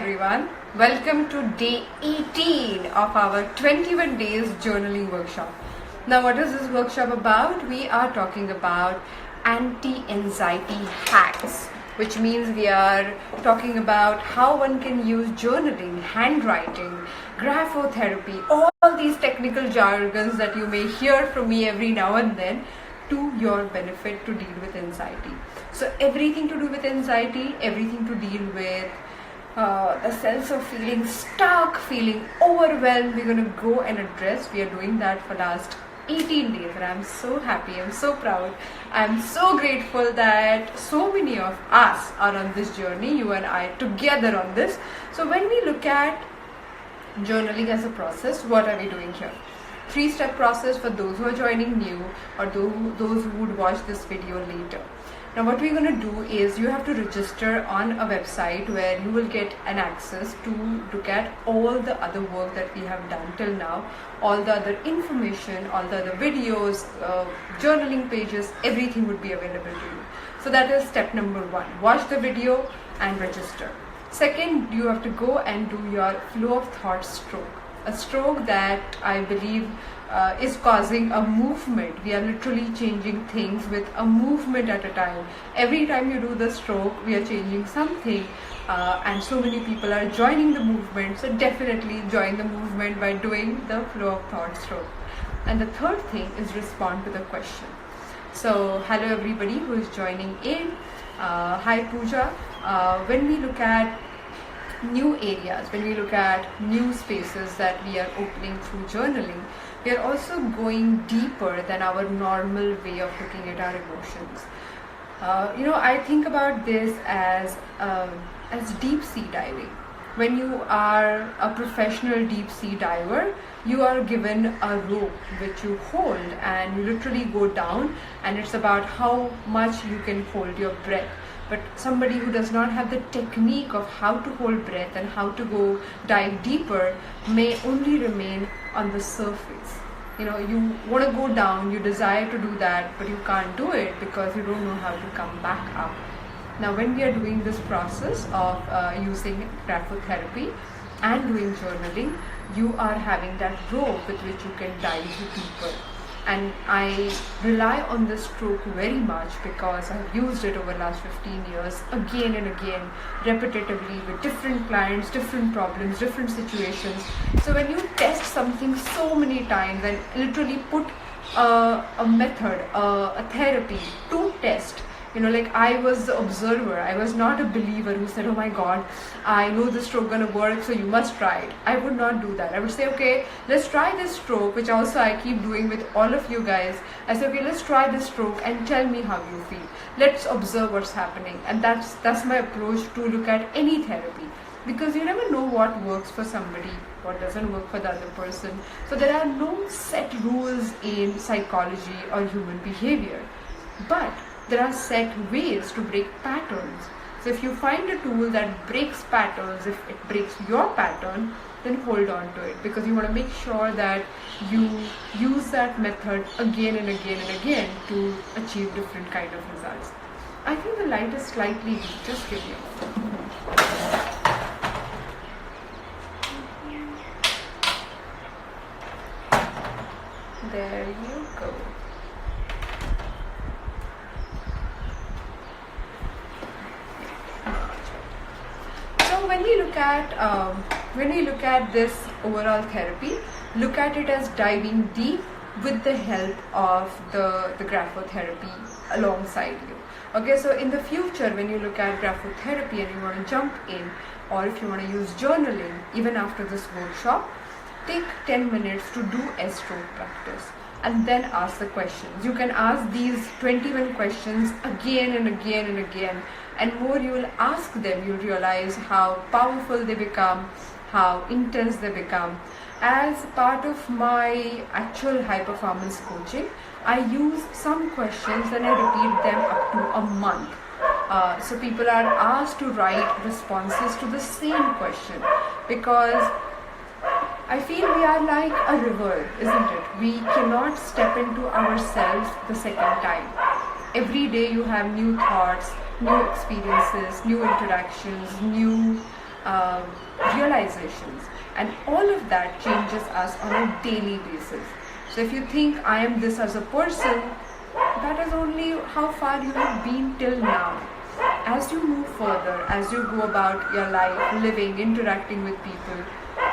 everyone, welcome to day 18 of our 21 days journaling workshop. Now what is this workshop about? We are talking about anti-anxiety hacks, which means we are talking about how one can use journaling, handwriting, graphotherapy, all these technical jargons that you may hear from me every now and then to your benefit to deal with anxiety. So everything to do with anxiety, everything to deal with the sense of feeling stuck, feeling overwhelmed, we're going to go and address. We are doing that for last 18 days and I'm so happy, I'm so proud, I'm so grateful that so many of us are on this journey, you and I together on this. So when we look at journaling as a process, what are we doing here? 3-step process for those who are joining new or those who would watch this video later. Now what we're going to do is you have to register on a website where you will get an access to look at all the other work that we have done till now, all the other information, all the other videos, journaling pages, everything would be available to you. So that is step number 1. Watch the video and register. Second, you have to go and do your flow of thought stroke. A stroke that I believe is causing a movement. We are literally changing things with a movement at a time. Every time you do the stroke, we are changing something, and so many people are joining the movement. So definitely join the movement by doing the flow of thought stroke. And the third thing is respond to the question. So hello everybody who is joining in. Hi Pooja. When we look at new areas, when we look at new spaces that we are opening through journaling, we are also going deeper than our normal way of looking at our emotions. I think about this as deep sea diving. When you are a professional deep sea diver, you are given a rope which you hold and you literally go down, and it's about how much you can hold your breath. But somebody who does not have the technique of how to hold breath and how to go dive deeper may only remain on the surface. You want to go down, you desire to do that, but you can't do it because you don't know how to come back up. Now when we are doing this process of using graphotherapy and doing journaling, you are having that rope with which you can dive deeper. And I rely on this stroke very much because I've used it over the last 15 years again and again, repetitively with different clients, different problems, different situations. So when you test something so many times and literally put a method, a therapy to test, like I was the observer, I was not a believer who said, oh my God, I know this stroke gonna work, so you must try it. I would not do that. I would say, okay, let's try this stroke, which also I keep doing with all of you guys. I say, okay, let's try this stroke and tell me how you feel. Let's observe what's happening. And that's my approach to look at any therapy. Because you never know what works for somebody, what doesn't work for the other person. So there are no set rules in psychology or human behavior. But there are set ways to break patterns. So if you find a tool that breaks patterns, if it breaks your pattern, then hold on to it, because you want to make sure that you use that method again and again and again to achieve different kind of results. I think the light is slightly weak. Just give me a moment. There you go. So when we look at this overall therapy, look at it as diving deep with the help of the graphotherapy alongside you. Okay, so in the future, when you look at graphotherapy and you want to jump in, or if you want to use journaling, even after this workshop, take 10 minutes to do a stroke practice and then ask the questions. You can ask these 21 questions again and again and again, and more you will ask them, you'll realize how powerful they become, how intense they become. As part of my actual high performance coaching, I use some questions and I repeat them up to a month. So people are asked to write responses to the same question, because I feel we are like a river, isn't it? We cannot step into ourselves the second time. Every day you have new thoughts, new experiences, new interactions, new realizations, and all of that changes us on a daily basis. So if you think I am this as a person, that is only how far you have been till now. As you move further, as you go about your life, living, interacting with people,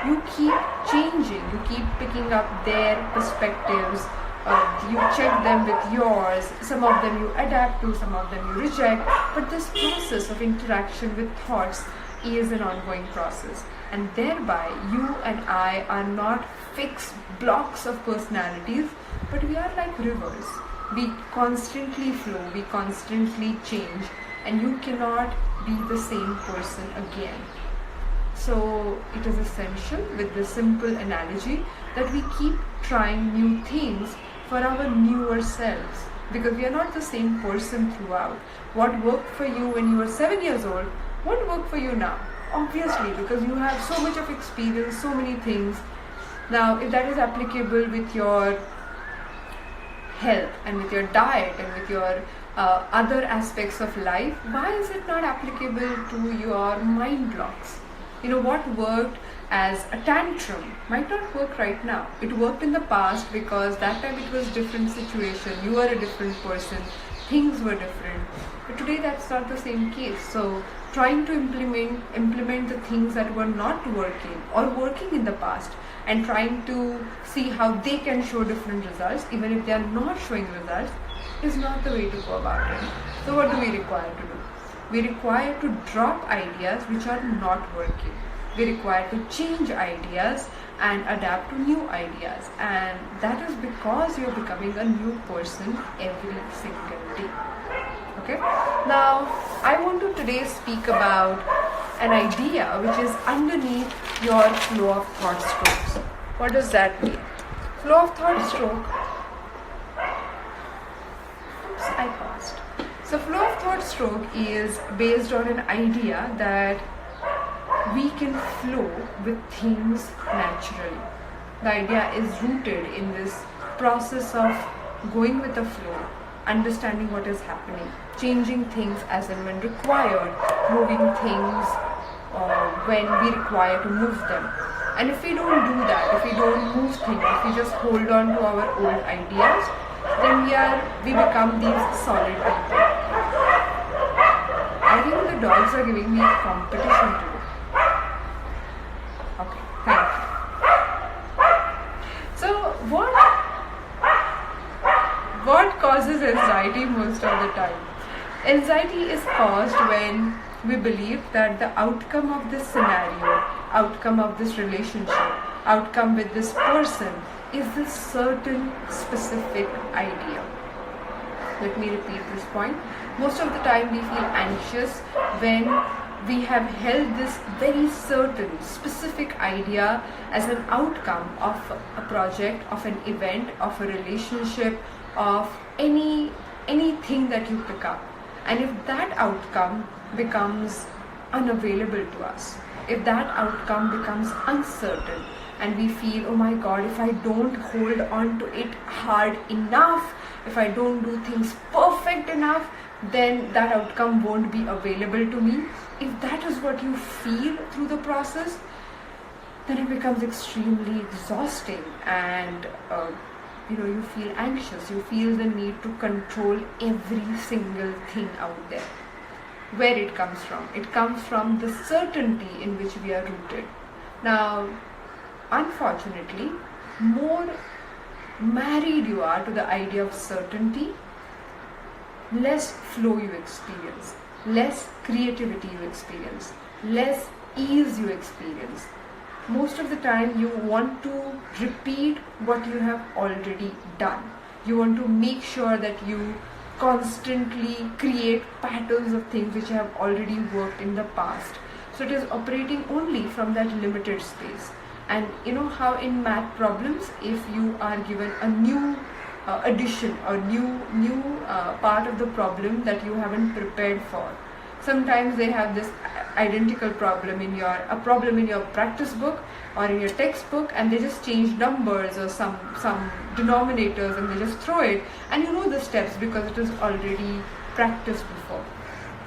you keep changing, you keep picking up their perspectives, you check them with yours, some of them you adapt to, some of them you reject, but this process of interaction with thoughts is an ongoing process, and thereby you and I are not fixed blocks of personalities, but we are like rivers. We constantly flow, we constantly change, and you cannot be the same person again. So it is essential with this simple analogy that we keep trying new things for our newer selves, because we are not the same person throughout. What worked for you when you were 7 years old won't work for you now, obviously, because you have so much of experience, so many things. Now, if that is applicable with your health and with your diet and with your other aspects of life, why is it not applicable to your mind blocks? What worked as a tantrum might not work right now. It worked in the past because that time it was different situation, you were a different person, things were different, but today that's not the same case. So trying to implement the things that were not working or working in the past, and trying to see how they can show different results even if they are not showing results, is not the way to go about it. So what do we require to do? We require to drop ideas which are not working. We require to change ideas and adapt to new ideas, and that is because you're becoming a new person every single day. Okay? Now, I want to today speak about an idea which is underneath your flow of thought strokes. What does that mean? Flow of thought stroke. Oops, I paused. So flow of thought stroke is based on an idea that we can flow with things naturally. The idea is rooted in this process of going with the flow, understanding what is happening, changing things as and when required, moving things when we require to move them. And if we don't do that, if we don't move things, if we just hold on to our old ideas, then we become these solid people. I think the dogs are giving me a competition today. Okay, thank you. So what causes anxiety most of the time? Anxiety is caused when we believe that the outcome of this scenario, outcome of this relationship, outcome with this person is this certain specific idea. Let me repeat this point. Most of the time we feel anxious when we have held this very certain specific idea as an outcome of a project, of an event, of a relationship, of anything that you pick up. And if that outcome becomes unavailable to us, if that outcome becomes uncertain, and we feel, oh my God, if I don't hold on to it hard enough, if I don't do things perfect enough, then that outcome won't be available to me. If that is what you feel through the process, then it becomes extremely exhausting, and you feel anxious. You feel the need to control every single thing out there. Where it comes from? It comes from the certainty in which we are rooted. Now, unfortunately, more married you are to the idea of certainty, less flow you experience, less creativity you experience, less ease you experience. Most of the time you want to repeat what you have already done. You want to make sure that you constantly create patterns of things which have already worked in the past. So it is operating only from that limited space. And you know how in math problems, if you are given a new addition or new part of the problem that you haven't prepared for, sometimes they have this identical problem in your practice book or in your textbook, and they just change numbers or some denominators, and they just throw it, and you know the steps because it is already practiced before.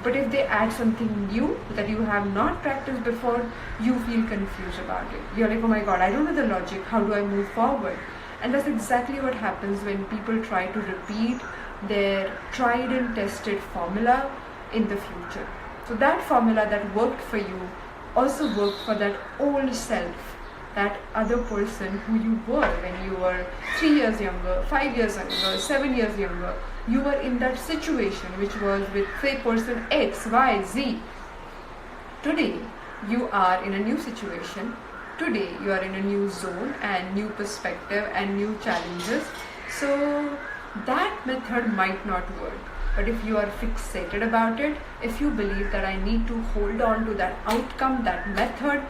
But if they add something new that you have not practiced before, you feel confused about it. You're like, oh my god, I don't know the logic, how do I move forward? And that's exactly what happens when people try to repeat their tried and tested formula in the future. So that formula that worked for you also worked for that old self, that other person who you were when you were 3 years younger, 5 years younger, 7 years younger. You were in that situation which was with say person X, Y, Z. Today you are in a new situation. Today you are in a new zone and new perspective and new challenges. So that method might not work. But if you are fixated about it, if you believe that I need to hold on to that outcome, that method,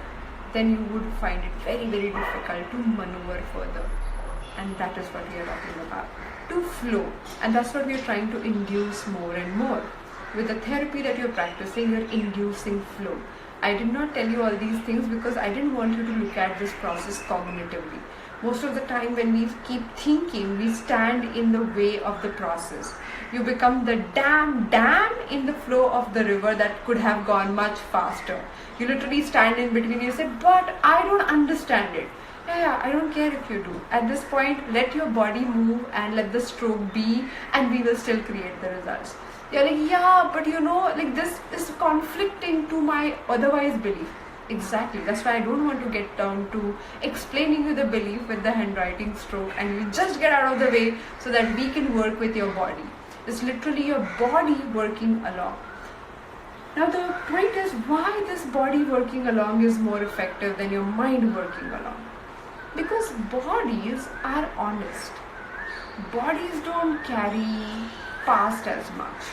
then you would find it very, very difficult to maneuver further. And that is what we are talking about. To flow. And that's what we are trying to induce more and more. With the therapy that you're practicing, you're inducing flow. I did not tell you all these things because I didn't want you to look at this process cognitively. Most of the time when we keep thinking, we stand in the way of the process. You become the dam in the flow of the river that could have gone much faster. You literally stand in between and you say, but I don't understand it. Yeah, I don't care if you do. At this point, let your body move and let the stroke be, and we will still create the results. You're like, yeah, but like this is conflicting to my otherwise belief. Exactly. That's why I don't want to get down to explaining you the belief with the handwriting stroke, and you just get out of the way so that we can work with your body. It's literally your body working along. Now the point is why this body working along is more effective than your mind working along. Because bodies are honest. Bodies don't carry past as much.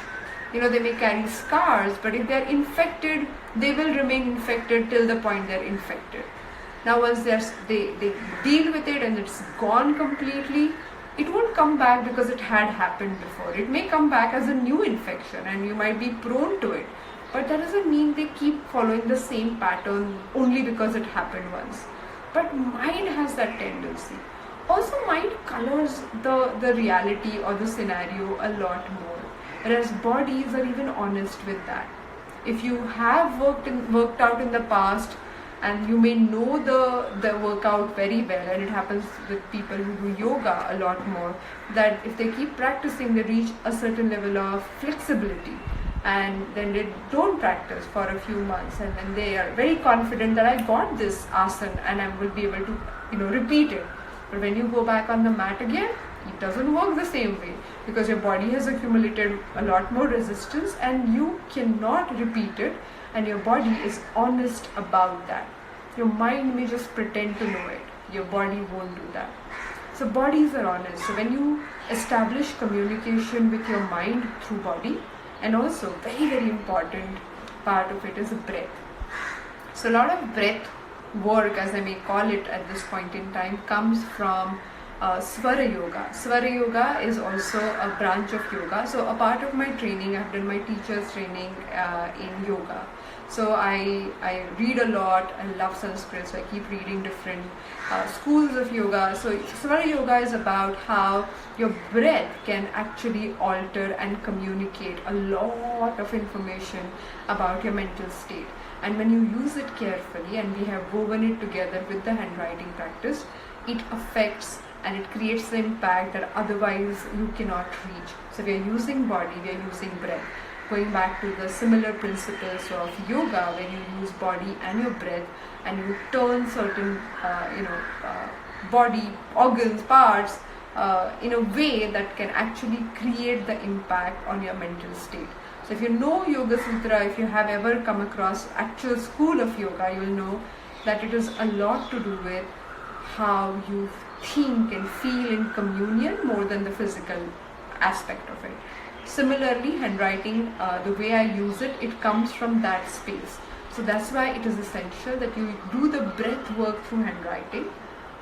They may carry scars, but if they're infected, they will remain infected till the point they're infected. Now once they deal with it and it's gone completely, it won't come back because it had happened before. It may come back as a new infection and you might be prone to it. But that doesn't mean they keep following the same pattern only because it happened once. But mind has that tendency. Also, mind colors the reality or the scenario a lot more, whereas bodies are even honest with that. If you have worked out in the past, and you may know the workout very well, and it happens with people who do yoga a lot more, that if they keep practicing, they reach a certain level of flexibility. And then they don't practice for a few months, and then they are very confident that I got this asana and I will be able to repeat it. But when you go back on the mat again, it doesn't work the same way because your body has accumulated a lot more resistance and you cannot repeat it, and your body is honest about that. Your mind may just pretend to know it. Your body won't do that. So bodies are honest. So when you establish communication with your mind through body, and also very, very important part of it is breath. So a lot of breath work, as I may call it at this point in time, comes from Swara Yoga. Swara Yoga is also a branch of yoga. So a part of my training, I've done my teacher's training in yoga. So I read a lot. I love Sanskrit, so I keep reading different schools of yoga. So Swara Yoga is about how your breath can actually alter and communicate a lot of information about your mental state. And when you use it carefully, and we have woven it together with the handwriting practice, it affects and it creates the impact that otherwise you cannot reach. So we are using body, we are using breath. Going back to the similar principles of yoga, where you use body and your breath, and you turn certain body organs, parts in a way that can actually create the impact on your mental state. So if you know Yoga Sutra, if you have ever come across actual school of yoga, you will know that it is a lot to do with how you think and feel in communion more than the physical aspect of it. Similarly, handwriting, the way I use it, it comes from that space. So that's why it is essential that you do the breath work through handwriting,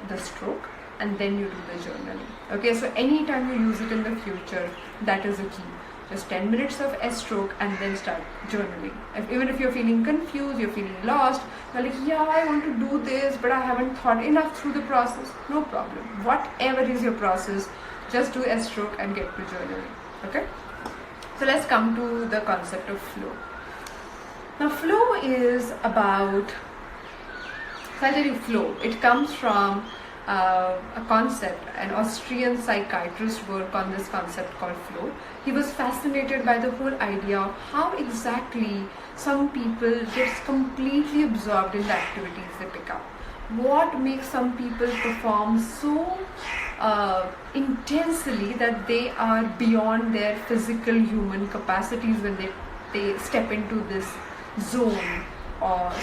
the stroke, and then you do the journaling. Okay, so anytime you use it in the future, that is a key. Just 10 minutes of S-stroke and then start journaling. Even if you're feeling confused, you're feeling lost, you're like, yeah, I want to do this, but I haven't thought enough through the process. No problem. Whatever is your process, just do S-stroke and get to journaling. Okay? So let's come to the concept of flow. Now flow is about, so I'll tell you flow. It comes from a concept. An Austrian psychiatrist worked on this concept called flow. He was fascinated by the whole idea of how exactly some people get completely absorbed in the activities they pick up. What makes some people perform so intensely that they are beyond their physical human capacities when they step into this zone.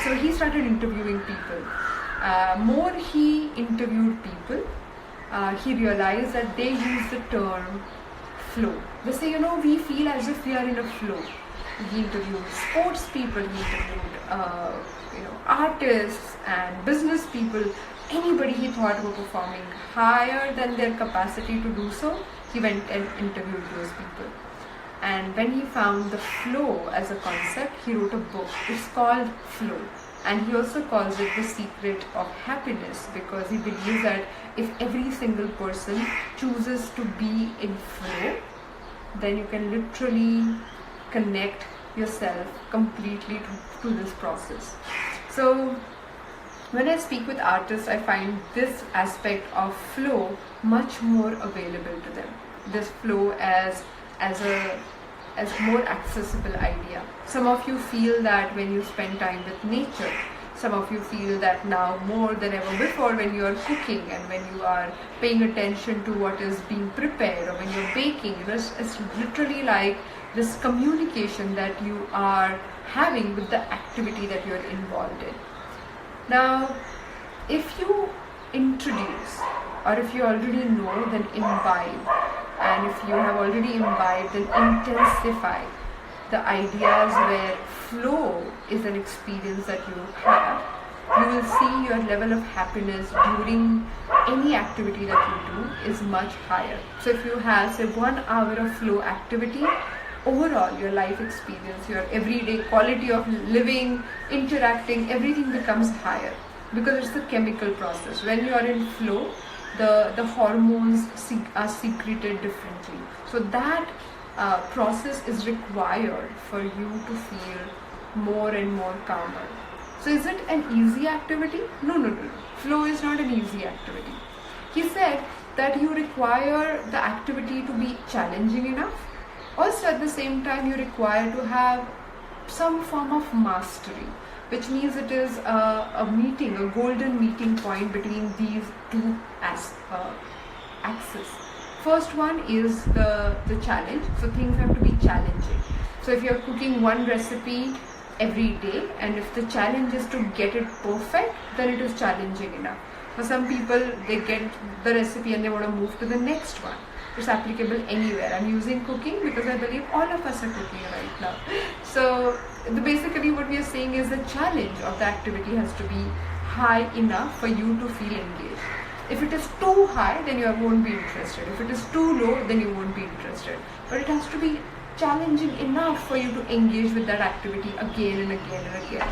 So he started interviewing people. More he interviewed people, he realized that they use the term flow. They say, we feel as if we are in a flow. He interviewed sports people, he interviewed artists and business people, anybody he thought were performing higher than their capacity to do so. He went and interviewed those people. And when he found the flow as a concept, he wrote a book. It's called Flow. And he also calls it the secret of happiness, because he believes that if every single person chooses to be in flow, then you can literally connect yourself completely to this process. So when I speak with artists, I find this aspect of flow much more available to them. This flow as more accessible idea. Some of you feel that when you spend time with nature. Some of you feel that now more than ever before when you are cooking and when you are paying attention to what is being prepared, or when you're baking. It's literally like this communication that you are having with the activity that you're involved in. Now, if you introduce, or if you already know, then imbibe. And if you have already imbibed, then intensify the ideas where flow is an experience that you have. You will see your level of happiness during any activity that you do is much higher. So if you have, say, 1 hour of flow activity, overall your life experience, your everyday quality of living, interacting, everything becomes higher, because it's the chemical process. When you are in flow, the hormones are secreted differently. So that process is required for you to feel more and more calmer. So is it an easy activity? No. Flow is not an easy activity. He said that you require the activity to be challenging enough. Also at the same time you require to have some form of mastery, which means it is a golden meeting point between these two axes. First one is the challenge. So things have to be challenging. So if you're cooking one recipe every day, and if the challenge is to get it perfect, then it is challenging enough. For some people, they get the recipe and they want to move to the next one. It's applicable anywhere. I'm using cooking because I believe all of us are cooking right now. So basically what we are saying is the challenge of the activity has to be high enough for you to feel engaged. If it is too high, then you won't be interested. If it is too low, then you won't be interested. But it has to be challenging enough for you to engage with that activity again and again and again.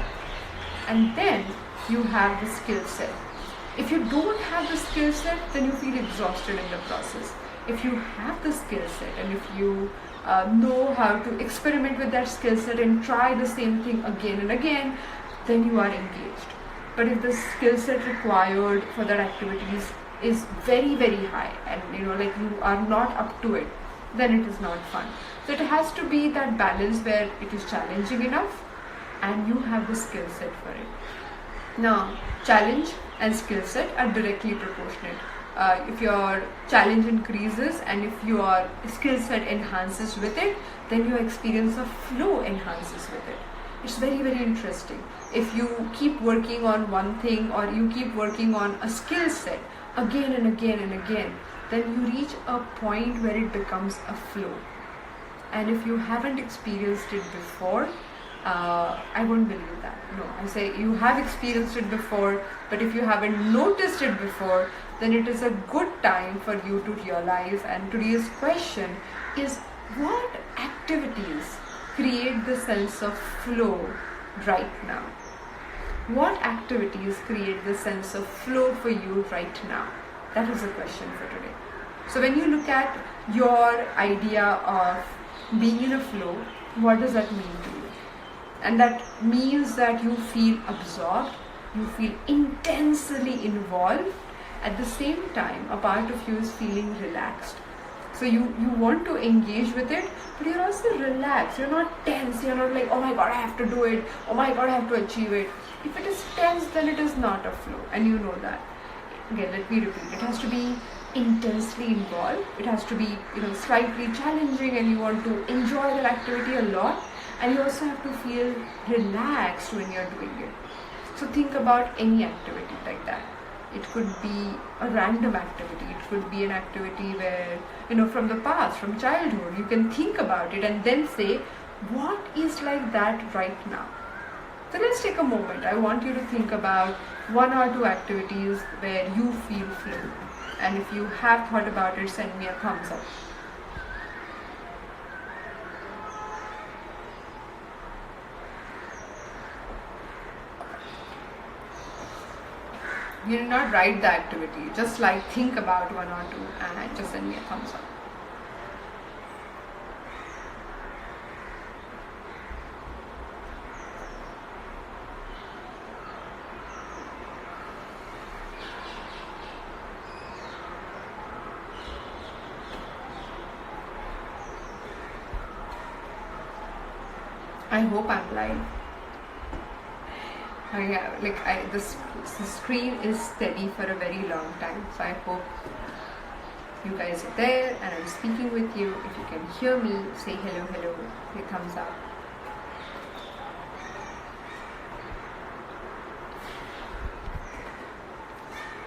And then you have the skill set. If you don't have the skill set, then you feel exhausted in the process. If you have the skill set, and if you know how to experiment with that skill set and try the same thing again and again, then you are engaged. But if the skill set required for that activity is very, very high, and you are not up to it, then it is not fun. So it has to be that balance where it is challenging enough and you have the skill set for it. Now, challenge and skill set are directly proportionate. If your challenge increases and if your skill set enhances with it, then your experience of flow enhances with it. It's very, very interesting. If you keep working on one thing, or you keep working on a skill set again and again and again, then you reach a point where it becomes a flow. And if you haven't experienced it before, I won't believe that. No, I say you have experienced it before, but if you haven't noticed it before, then it is a good time for you to realize. And today's question is, what activities create the sense of flow right now? What activities create the sense of flow for you right now? That is the question for today. So when you look at your idea of being in a flow, what does that mean to you? And that means that you feel absorbed, you feel intensely involved. At the same time, a part of you is feeling relaxed. So you want to engage with it, but you're also relaxed. You're not tense. You're not like, oh my god, I have to do it. Oh my god, I have to achieve it. If it is tense, then it is not a flow, and you know that. Again, let me repeat. It has to be intensely involved. It has to be, slightly challenging, and you want to enjoy that activity a lot. And you also have to feel relaxed when you're doing it. So think about any activity like that. It could be a random activity. It could be an activity where, from the past, from childhood, you can think about it and then say, what is like that right now? So let's take a moment. I want you to think about 1 or 2 activities where you feel flow. And if you have thought about it, send me a thumbs up. You did not write the activity, just think about 1 or 2 and just send me a thumbs up. I hope I'm live. The screen is steady for a very long time, so I hope you guys are there and I'm speaking with you. If you can hear me, say hello, say thumbs up.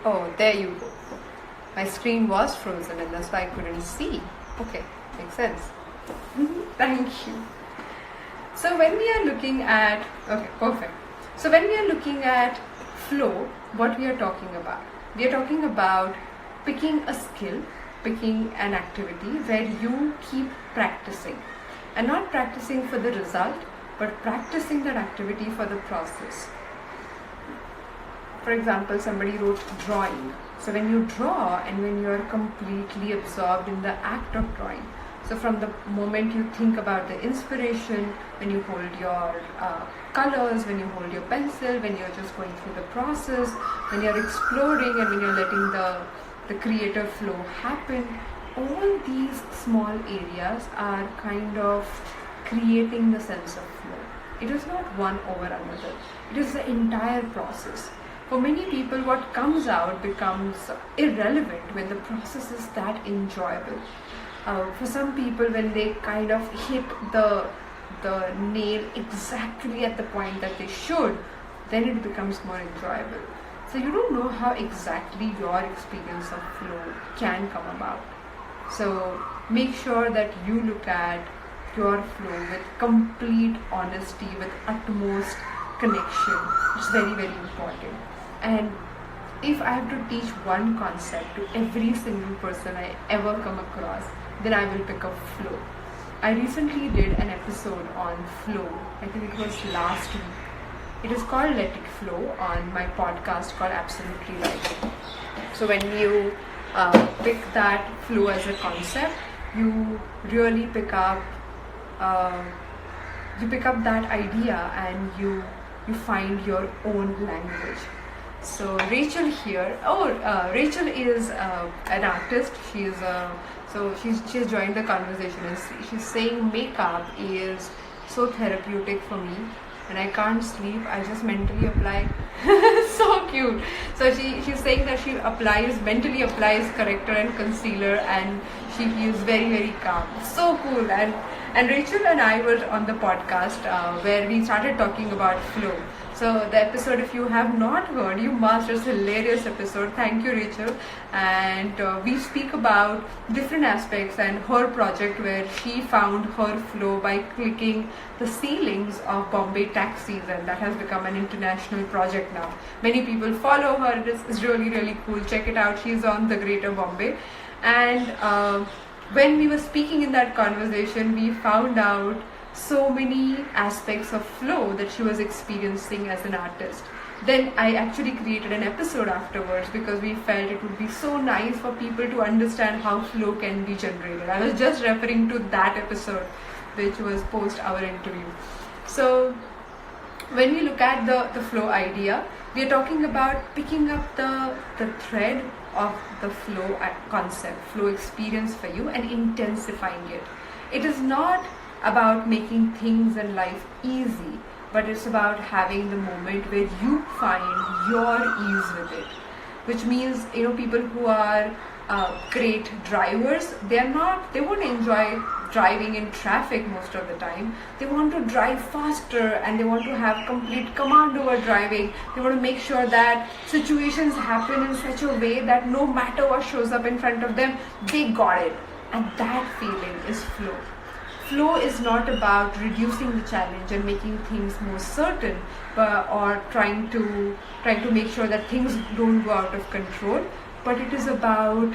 Oh, there you go. My screen was frozen and that's why I couldn't see. Okay, makes sense. Thank you. So when we are looking at, okay, perfect. So when we are looking at flow, what we are talking about? We are talking about picking a skill, picking an activity where you keep practicing. And not practicing for the result, but practicing that activity for the process. For example, somebody wrote drawing. So when you draw and when you are completely absorbed in the act of drawing, so from the moment you think about the inspiration, when you hold your colors, when you hold your pencil, when you're just going through the process, when you're exploring and when you're letting the creative flow happen, all these small areas are kind of creating the sense of flow. It is not one over another. It is the entire process. For many people, what comes out becomes irrelevant when the process is that enjoyable. For some people, when they kind of hit the nail exactly at the point that they should, then it becomes more enjoyable. So you don't know how exactly your experience of flow can come about. So make sure that you look at your flow with complete honesty, with utmost connection. It's very, very important. And if I have to teach one concept to every single person I ever come across, then I will pick up flow. I recently did an episode on flow. I think it was last week. It is called Let It Flow on my podcast called Absolutely Right. So when you pick that flow as a concept, you really pick up that idea and you find your own language. So Rachel here, Rachel is an artist. She's joined the conversation and she's saying makeup is so therapeutic for me. When I can't sleep, I just mentally apply. So cute. So she's saying that she mentally applies corrector and concealer and she is very, very calm. So cool. And Rachel and I were on the podcast where we started talking about flow. So the episode, if you have not heard, you must. It's a hilarious episode. Thank you, Rachel. And we speak about different aspects and her project where she found her flow by clicking the ceilings of Bombay taxis, and that has become an international project now. Many people follow her. It's really, really cool. Check it out. She's on the Greater Bombay. And when we were speaking in that conversation, we found out so many aspects of flow that she was experiencing as an artist. Then I actually created an episode afterwards because we felt it would be so nice for people to understand how flow can be generated. I was just referring to that episode which was post our interview. So When we look at the flow idea, we are talking about picking up the thread of the flow concept, flow experience for you, and intensifying it. It is not about making things in life easy, but it's about having the moment where you find your ease with it. Which means, people who are great drivers, they won't enjoy driving in traffic most of the time. They want to drive faster and they want to have complete command over driving. They want to make sure that situations happen in such a way that no matter what shows up in front of them, they got it. And that feeling is flow. Flow is not about reducing the challenge and making things more certain, or trying to make sure that things don't go out of control, but it is about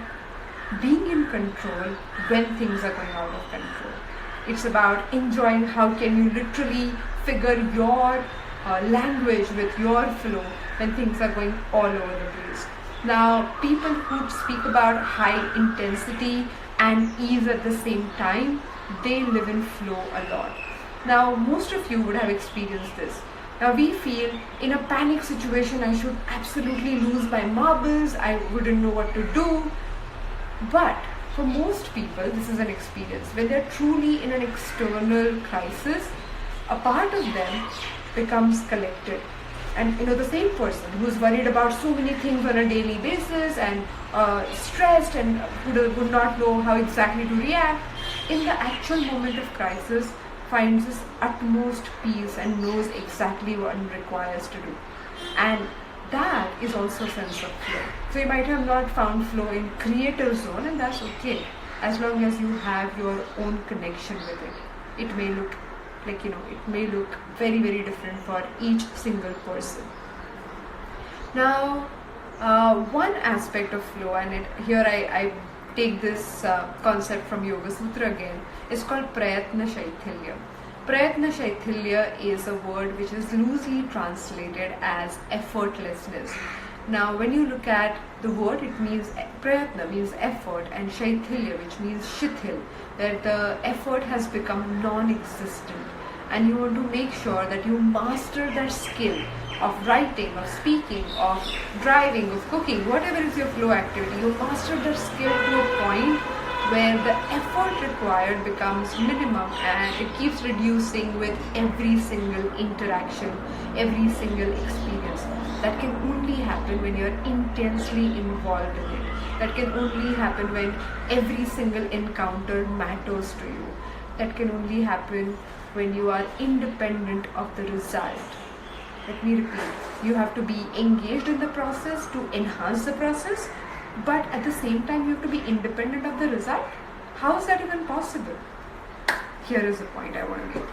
being in control when things are going out of control. It's about enjoying how can you literally figure your language with your flow when things are going all over the place. Now, people who speak about high intensity and ease at the same time, they live in flow a lot. Now, most of you would have experienced this. Now, we feel in a panic situation, I should absolutely lose my marbles, I wouldn't know what to do. But for most people, this is an experience. When they're truly in an external crisis, a part of them becomes collected. And the same person who's worried about so many things on a daily basis and stressed and who would not know how exactly to react, in the actual moment of crisis finds this utmost peace and knows exactly what it requires to do. And that is also a sense of flow. So you might have not found flow in creative zone, and that's okay, as long as you have your own connection with it. It may look very, very different for each single person. Now, one aspect of flow, and here I take this concept from Yoga Sutra again, is called Prayatna Shaithilya. Prayatna Shaithilya is a word which is loosely translated as effortlessness. Now, when you look at the word, it means Prayatna means effort, and Shaithilya, which means shithil, that the effort has become non-existent, and you want to make sure that you master that skill of writing, of speaking, of driving, of cooking, whatever is your flow activity. You master that skill to a point where the effort required becomes minimum, and it keeps reducing with every single interaction, every single experience. That can only happen when you're intensely involved in it. That can only happen when every single encounter matters to you. That can only happen when you are independent of the result. Let me repeat, you have to be engaged in the process to enhance the process, but at the same time you have to be independent of the result. How is that even possible? Here is the point I want to make.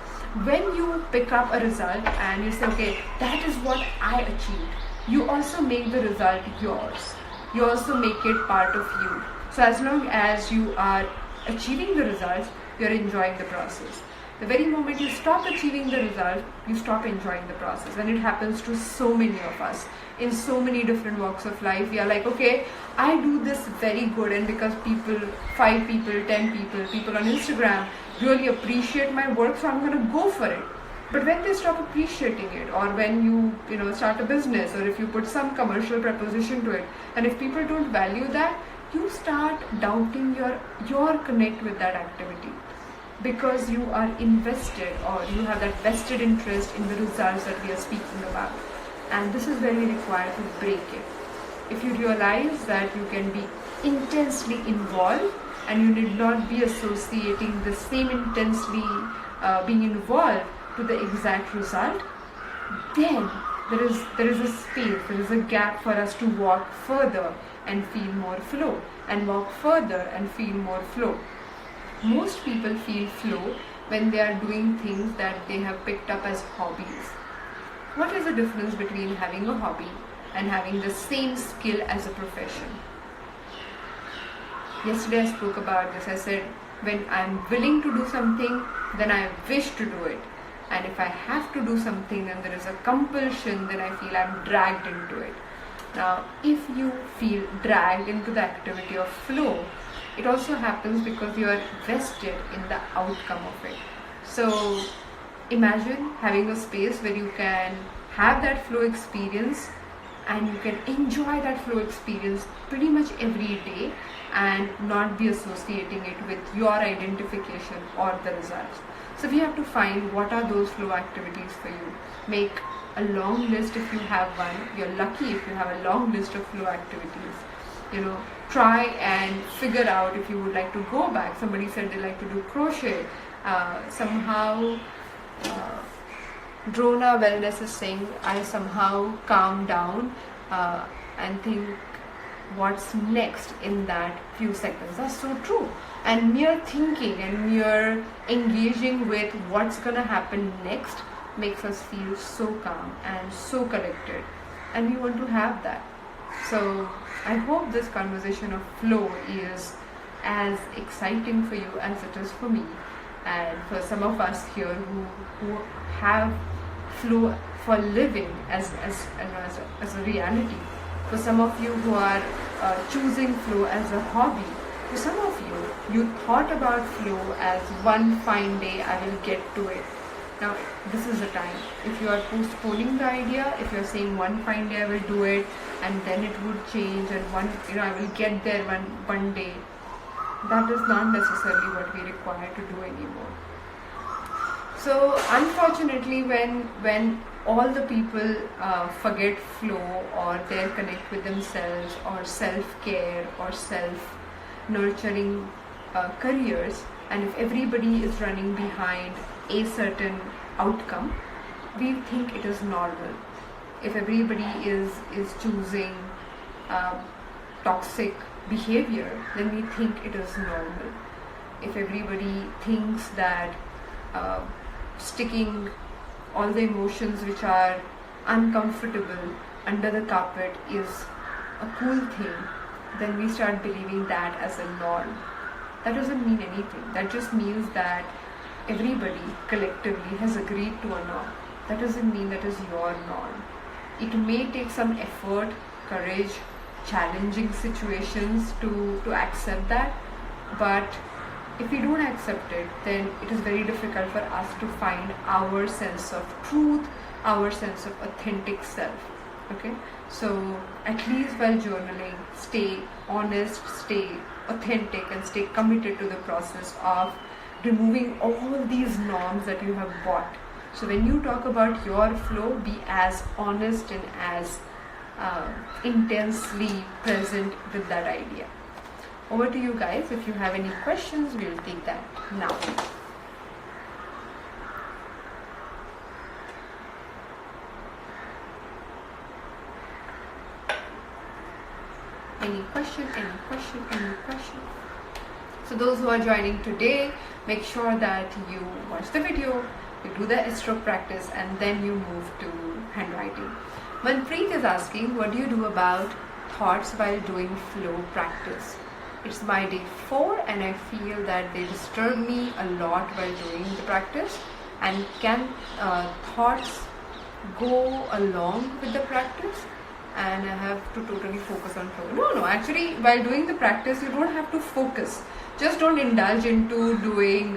When you pick up a result and you say, okay, that is what I achieved, you also make the result yours. You also make it part of you. So as long as you are achieving the results, you are enjoying the process. The very moment you stop achieving the result, you stop enjoying the process. And it happens to so many of us in so many different walks of life. We are like, okay, I do this very good, and because 5 people, 10 people on Instagram really appreciate my work, so I'm going to go for it. But when they stop appreciating it, or when you start a business, or if you put some commercial proposition to it, and if people don't value that, you start doubting your connect with that activity, because you are invested, or you have that vested interest in the results that we are speaking about. And this is where we require to break it. If you realize that you can be intensely involved and you need not be associating the same intensely being involved to the exact result, then there is a space, there is a gap for us to walk further and feel more flow, and walk further and feel more flow. Most people feel flow when they are doing things that they have picked up as hobbies. What is the difference between having a hobby and having the same skill as a profession? Yesterday I spoke about this. I said, when I'm willing to do something, then I wish to do it. And if I have to do something, then there is a compulsion, then I feel I'm dragged into it. Now, if you feel dragged into the activity of flow, it also happens because you are vested in the outcome of it. So imagine having a space where you can have that flow experience and you can enjoy that flow experience pretty much every day and not be associating it with your identification or the results. So we have to find what are those flow activities for you. Make a long list if you have one. You're lucky if you have a long list of flow activities. Try and figure out if you would like to go back. Somebody said they like to do crochet. Somehow Drona Wellness is saying I somehow calm down and think what's next in that few seconds. That's so true. And mere thinking and mere engaging with what's gonna happen next makes us feel so calm and so collected, and we want to have that. So I hope this conversation of flow is as exciting for you as it is for me, and for some of us here who have flow for living as a reality. For some of you who are choosing flow as a hobby. For some of you thought about flow as one fine day I will get to it. Now this is the time. If you are postponing the idea, if you are saying one fine day I will do it and then it would change and I will get there one day, that is not necessarily what we require to do anymore. So unfortunately, when all the people forget flow or their connect with themselves or self-care or self-nurturing careers, and if everybody is running behind a certain outcome, we think it is normal. If everybody is choosing toxic behavior, then we think it is normal. If everybody thinks that sticking all the emotions which are uncomfortable under the carpet is a cool thing, then we start believing that as a norm. That doesn't mean anything. That just means that everybody collectively has agreed to a norm. That doesn't mean that is your norm. It may take some effort, courage, challenging situations to accept that, but if we don't accept it, then it is very difficult for us to find our sense of truth, our sense of authentic self. Okay, so at least while journaling, stay honest, stay authentic, and stay committed to the process of removing all these norms that you have bought. So when you talk about your flow, be as honest and as intensely present with that idea. Over to you guys. If you have any questions, we'll take that now. Any question? So those who are joining today, make sure that you watch the video, you do the stroke practice, and then you move to handwriting. Manpreet is asking, what do you do about thoughts while doing flow practice? It's my day 4 and I feel that they disturb me a lot while doing the practice. And can thoughts go along with the practice? And I have to totally focus on flow. No, actually while doing the practice you don't have to focus. Just don't indulge into doing,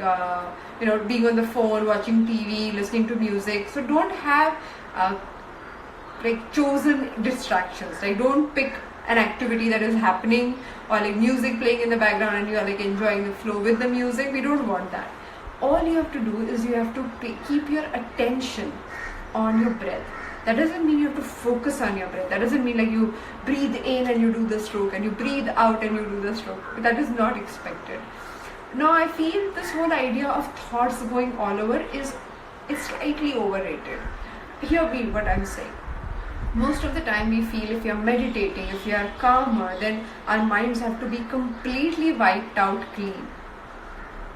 being on the phone, watching TV, listening to music. So don't have chosen distractions. Don't pick an activity that is happening or music playing in the background and you are enjoying the flow with the music. We don't want that. All you have to do is you have to keep your attention on your breath. That doesn't mean you have to focus on your breath. That doesn't mean you breathe in and you do the stroke and you breathe out and you do the stroke. That is not expected. Now I feel this whole idea of thoughts going all over is slightly overrated. Hear me what I'm saying. Most of the time we feel if you're meditating, if you're calmer, then our minds have to be completely wiped out clean.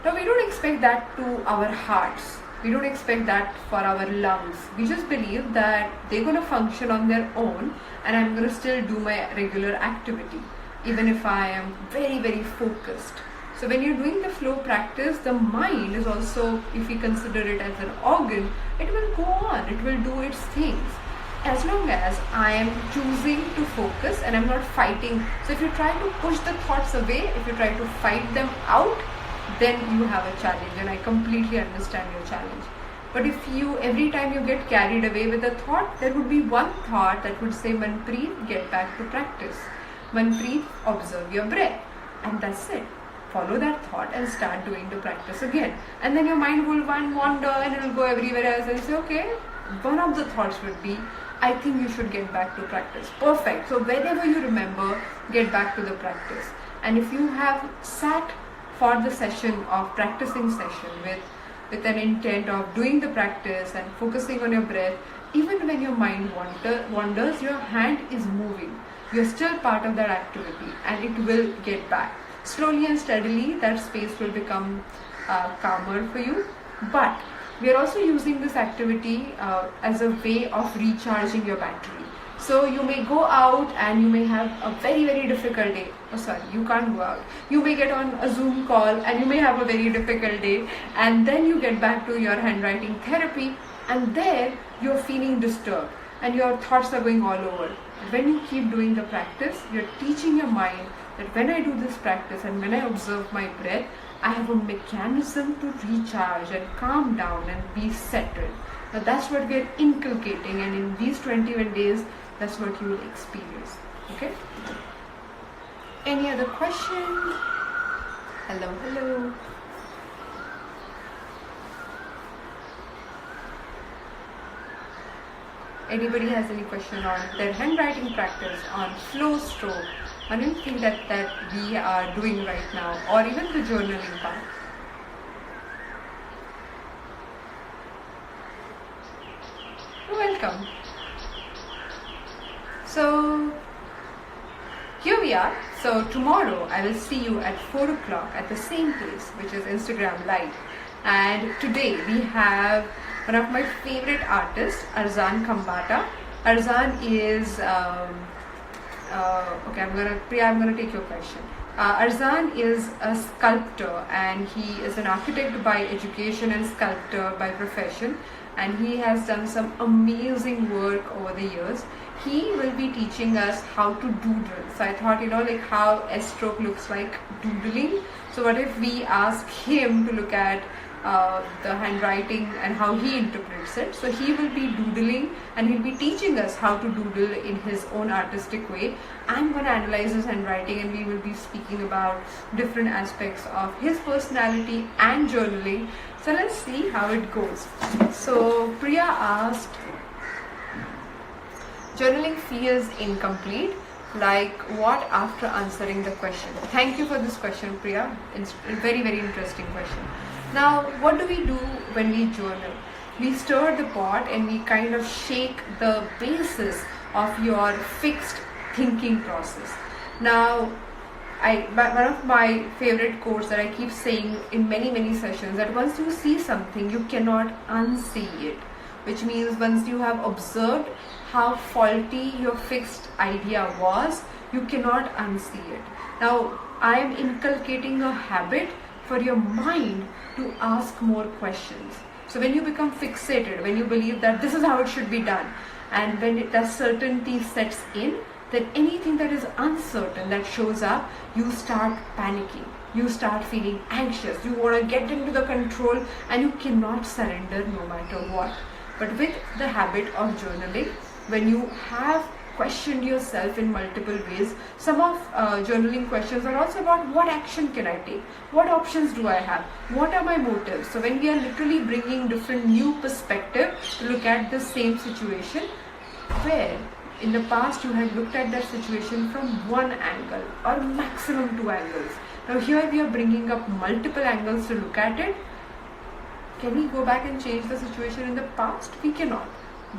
Now we don't expect that to our hearts. We don't expect that for our lungs. We just believe that they're going to function on their own and I'm going to still do my regular activity, even if I am very, very focused. So when you're doing the flow practice, the mind is also, if you consider it as an organ, it will go on, it will do its things. As long as I am choosing to focus and I'm not fighting. So if you try to push the thoughts away, if you try to fight them out, then you have a challenge, and I completely understand your challenge. But if you, every time you get carried away with a thought, there would be one thought that would say, Manpreet, get back to practice. Manpreet, observe your breath. And that's it. Follow that thought and start doing the practice again. And then your mind will wander and it will go everywhere else and say, okay, one of the thoughts would be, I think you should get back to practice. Perfect. So whenever you remember, get back to the practice. And if you have sat for the session of practicing session with an intent of doing the practice and focusing on your breath, even when your mind wanders, your hand is moving. You're still part of that activity and it will get back. Slowly and steadily, that space will become calmer for you. But we are also using this activity as a way of recharging your battery. So you may go out and you may have a very, very difficult day. Oh, sorry, you can't go out. You may get on a Zoom call and you may have a very difficult day, and then you get back to your handwriting therapy, and there you're feeling disturbed and your thoughts are going all over. When you keep doing the practice, you're teaching your mind that when I do this practice and when I observe my breath, I have a mechanism to recharge and calm down and be settled. Now that's what we're inculcating, and in these 21 days, that's what you will experience. Okay? Any other question? Hello. Anybody has any question on their handwriting practice, on flow stroke, on anything that we are doing right now, or even the journaling part? Welcome. So here we are. So tomorrow I will see you at 4 o'clock at the same place, which is Instagram Live. And today we have one of my favorite artists, Arzan Khambata. Arzan is okay. I'm gonna take your question. Arzan is a sculptor and he is an architect by education and sculptor by profession, and he has done some amazing work over the years. He will be teaching us how to doodle. So I thought, like how S-stroke looks like doodling. So what if we ask him to look at the handwriting and how he interprets it. So he will be doodling and he'll be teaching us how to doodle in his own artistic way. I'm going to analyze his handwriting and we will be speaking about different aspects of his personality and journaling. So let's see how it goes. So Priya asked, journaling feels incomplete. Like what after answering the question? Thank you for this question, Priya. It's a very, very interesting question. Now, what do we do when we journal? We stir the pot and we kind of shake the basis of your fixed thinking process. Now, one of my favorite quotes that I keep saying in many, many sessions, that once you see something, you cannot unsee it. Which means once you have observed how faulty your fixed idea was, you cannot unsee it. Now, I am inculcating a habit for your mind to ask more questions. So when you become fixated, when you believe that this is how it should be done, and when that certainty sets in, then anything that is uncertain that shows up, you start panicking. You start feeling anxious. You want to get into the control and you cannot surrender no matter what. But with the habit of journaling, when you have questioned yourself in multiple ways, some of journaling questions are also about what action can I take? What options do I have? What are my motives? So when we are literally bringing different new perspective to look at the same situation, where in the past you had looked at that situation from one angle or maximum 2 angles. Now here we are bringing up multiple angles to look at it. Can we go back and change the situation in the past? We cannot.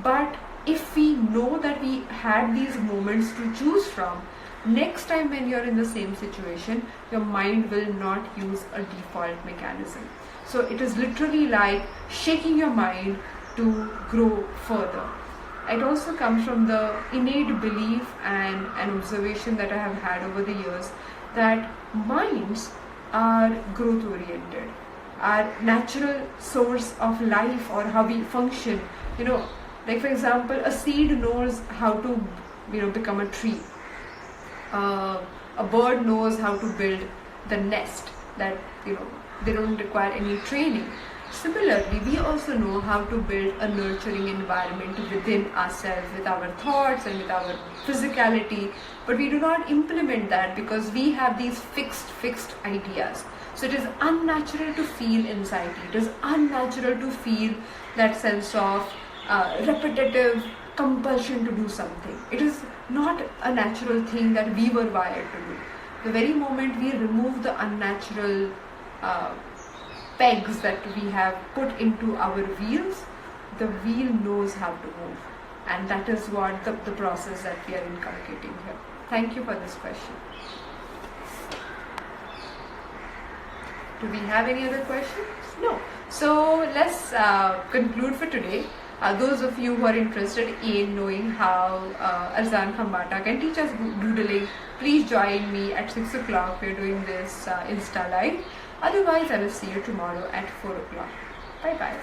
But if we know that we had these moments to choose from, next time when you're in the same situation, your mind will not use a default mechanism. So it is literally like shaking your mind to grow further. It also comes from the innate belief and an observation that I have had over the years that minds are growth oriented. Our natural source of life or how we function, like for example, a seed knows how to become a tree. A bird knows how to build the nest, that they don't require any training. Similarly, we also know how to build a nurturing environment within ourselves with our thoughts and with our physicality, but we do not implement that because we have these fixed ideas. So it is unnatural to feel anxiety. It is unnatural to feel that sense of repetitive compulsion to do something. It is not a natural thing that we were wired to do. The very moment we remove the unnatural pegs that we have put into our wheels, the wheel knows how to move. And that is what the process that we are inculcating here. Thank you for this question. Do we have any other questions? No. So let's conclude for today. Those of you who are interested in knowing how Arzan Khambata can teach us doodling, please join me at 6 o'clock. We're doing this Insta Live. Otherwise, I will see you tomorrow at 4 o'clock. Bye bye.